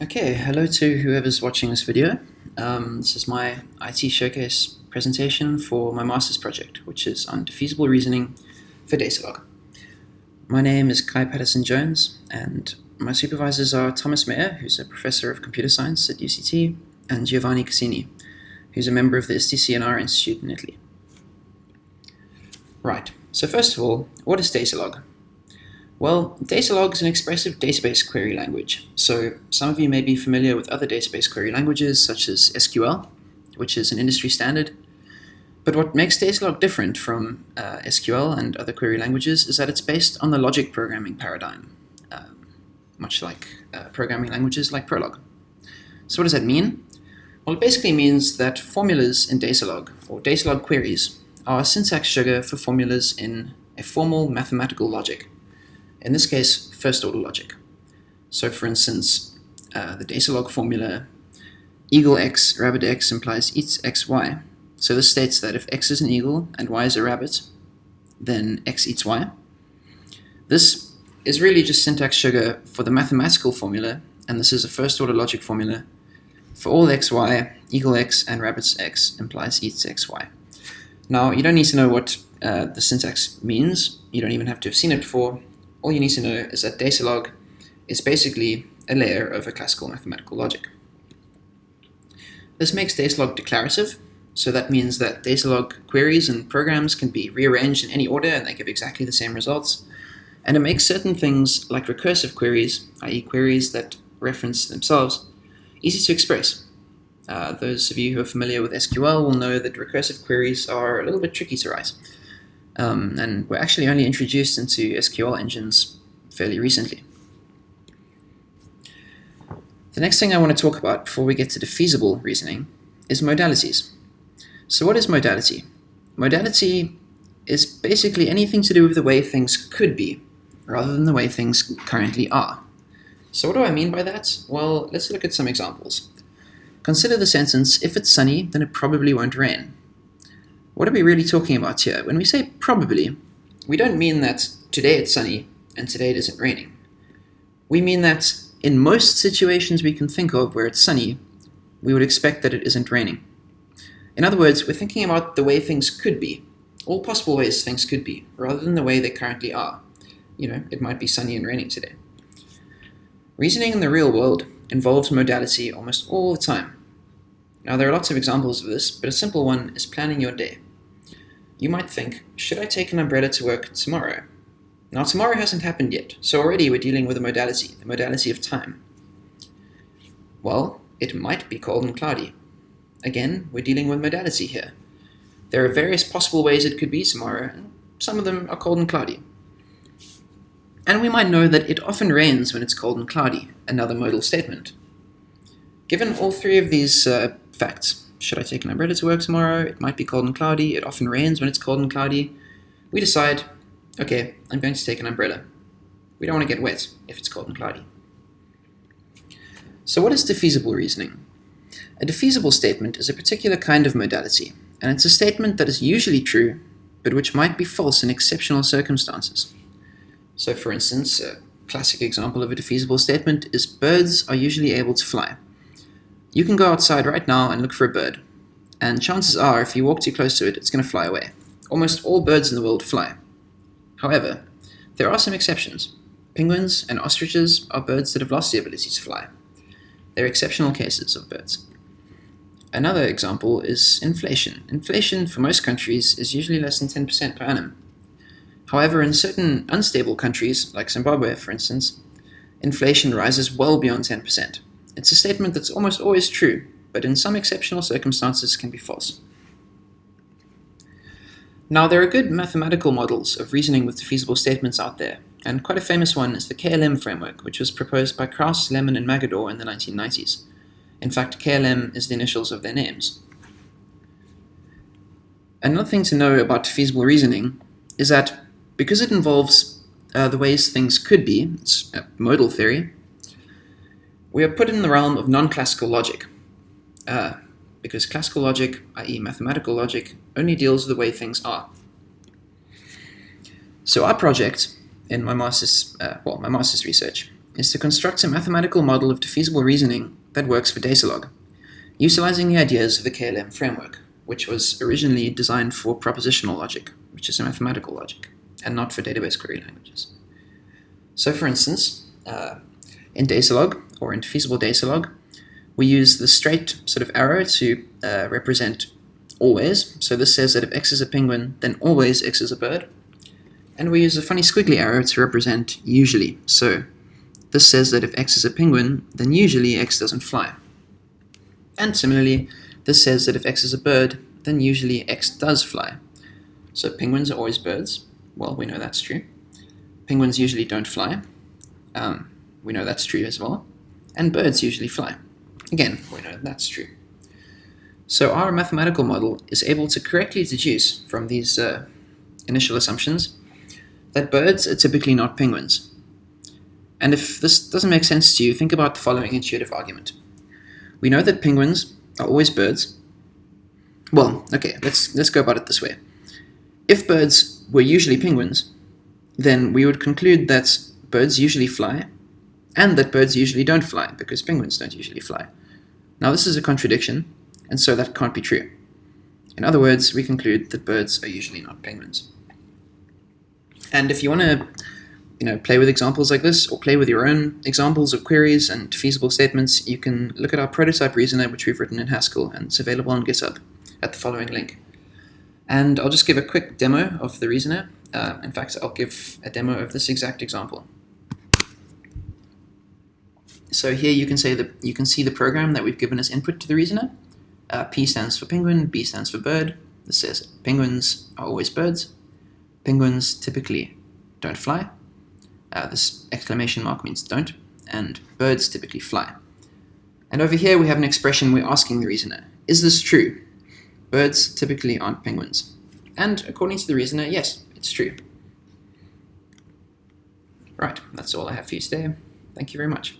Okay, hello to whoever's watching this video. This is my IT showcase presentation for my master's project, which is on defeasible reasoning for Datalog. My name is Guy Paterson-Jones, and my supervisors are Thomas Mayer, who's a professor of computer science at UCT, and Giovanni Cassini, who's a member of the STCNR Institute in Italy. Right, so first of all, what is Datalog? Well, Datalog is an expressive database query language, so some of you may be familiar with other database query languages such as SQL, which is an industry standard. But what makes Datalog different from SQL and other query languages is that it's based on the logic programming paradigm, much like programming languages like Prolog. So what does that mean? Well, it basically means that formulas in Datalog, or Datalog queries, are syntax sugar for formulas in a formal mathematical logic. In this case, first-order logic. So for instance, the Datalog formula eagle x, rabbit x implies eats x, y. So this states that if x is an eagle and y is a rabbit, then x eats y. This is really just syntax sugar for the mathematical formula, and this is a first-order logic formula for all x, y, eagle x, and rabbit x implies eats x, y. Now, you don't need to know what the syntax means. You don't even have to have seen it before. All you need to know is that Datalog is basically a layer of a classical mathematical logic. This makes Datalog declarative, so that means that Datalog queries and programs can be rearranged in any order and they give exactly the same results. And it makes certain things like recursive queries, i.e. queries that reference themselves, easy to express. Those of you who are familiar with SQL will know that recursive queries are a little bit tricky to write. And we're actually only introduced into SQL engines fairly recently. The next thing I want to talk about before we get to defeasible reasoning is modalities. So what is modality? Modality is basically anything to do with the way things could be, rather than the way things currently are. So what do I mean by that? Well, let's look at some examples. Consider the sentence, if it's sunny, then it probably won't rain. What are we really talking about here? When we say probably, we don't mean that today it's sunny and today it isn't raining. We mean that in most situations we can think of where it's sunny, we would expect that it isn't raining. In other words, we're thinking about the way things could be, all possible ways things could be, rather than the way they currently are. It might be sunny and raining today. Reasoning in the real world involves modality almost all the time. Now, there are lots of examples of this, but a simple one is planning your day. You might think, should I take an umbrella to work tomorrow? Now, tomorrow hasn't happened yet, so already we're dealing with a modality, the modality of time. Well, it might be cold and cloudy. Again, we're dealing with modality here. There are various possible ways it could be tomorrow, and some of them are cold and cloudy. And we might know that it often rains when it's cold and cloudy, another modal statement. Given all three of these facts, should I take an umbrella to work tomorrow? It might be cold and cloudy. It often rains when it's cold and cloudy. We decide, okay, I'm going to take an umbrella. We don't want to get wet if it's cold and cloudy. So what is defeasible reasoning? A defeasible statement is a particular kind of modality, and it's a statement that is usually true, but which might be false in exceptional circumstances. So for instance, a classic example of a defeasible statement is birds are usually able to fly. You can go outside right now and look for a bird, and chances are if you walk too close to it, it's going to fly away. Almost all birds in the world fly. However, there are some exceptions. Penguins and ostriches are birds that have lost the ability to fly. They're exceptional cases of birds. Another example is inflation. Inflation for most countries is usually less than 10% per annum. However, in certain unstable countries, like Zimbabwe for instance, inflation rises well beyond 10%. It's a statement that's almost always true, but in some exceptional circumstances can be false. Now, there are good mathematical models of reasoning with defeasible statements out there, and quite a famous one is the KLM framework, which was proposed by Krauss, Lemon, and Magador in the 1990s. In fact, KLM is the initials of their names. Another thing to know about defeasible reasoning is that because it involves the ways things could be, it's a modal theory, we are put in the realm of non-classical logic, because classical logic, i.e. mathematical logic, only deals with the way things are. So our project in my master's research is to construct a mathematical model of defeasible reasoning that works for Datalog, utilizing the ideas of the KLM framework, which was originally designed for propositional logic, which is a mathematical logic, and not for database query languages. So for instance, in Datalog, or in Defeasible Datalog, we use the straight sort of arrow to represent always. So this says that if x is a penguin, then always x is a bird. And we use a funny squiggly arrow to represent usually. So this says that if x is a penguin, then usually x doesn't fly. And similarly, this says that if x is a bird, then usually x does fly. So penguins are always birds. Well, we know that's true. Penguins usually don't fly. We know that's true as well. And birds usually fly. Again, we know that's true. So our mathematical model is able to correctly deduce from these initial assumptions that birds are typically not penguins. And if this doesn't make sense to you, think about the following intuitive argument. We know that penguins are always birds. Well, okay, let's go about it this way. If birds were usually penguins, then we would conclude that birds usually fly, and that birds usually don't fly, because penguins don't usually fly. Now this is a contradiction, and so that can't be true. In other words, we conclude that birds are usually not penguins. And if you want to play with examples like this, or play with your own examples of queries and feasible statements, you can look at our prototype reasoner, which we've written in Haskell, and it's available on GitHub at the following link. And I'll just give a quick demo of the reasoner. In fact, I'll give a demo of this exact example. So here you can see the program that we've given as input to the reasoner. P stands for penguin, B stands for bird. This says penguins are always birds. Penguins typically don't fly. This exclamation mark means don't. And birds typically fly. And over here we have an expression we're asking the reasoner. Is this true? Birds typically aren't penguins. And according to the reasoner, yes, it's true. Right, that's all I have for you today. Thank you very much.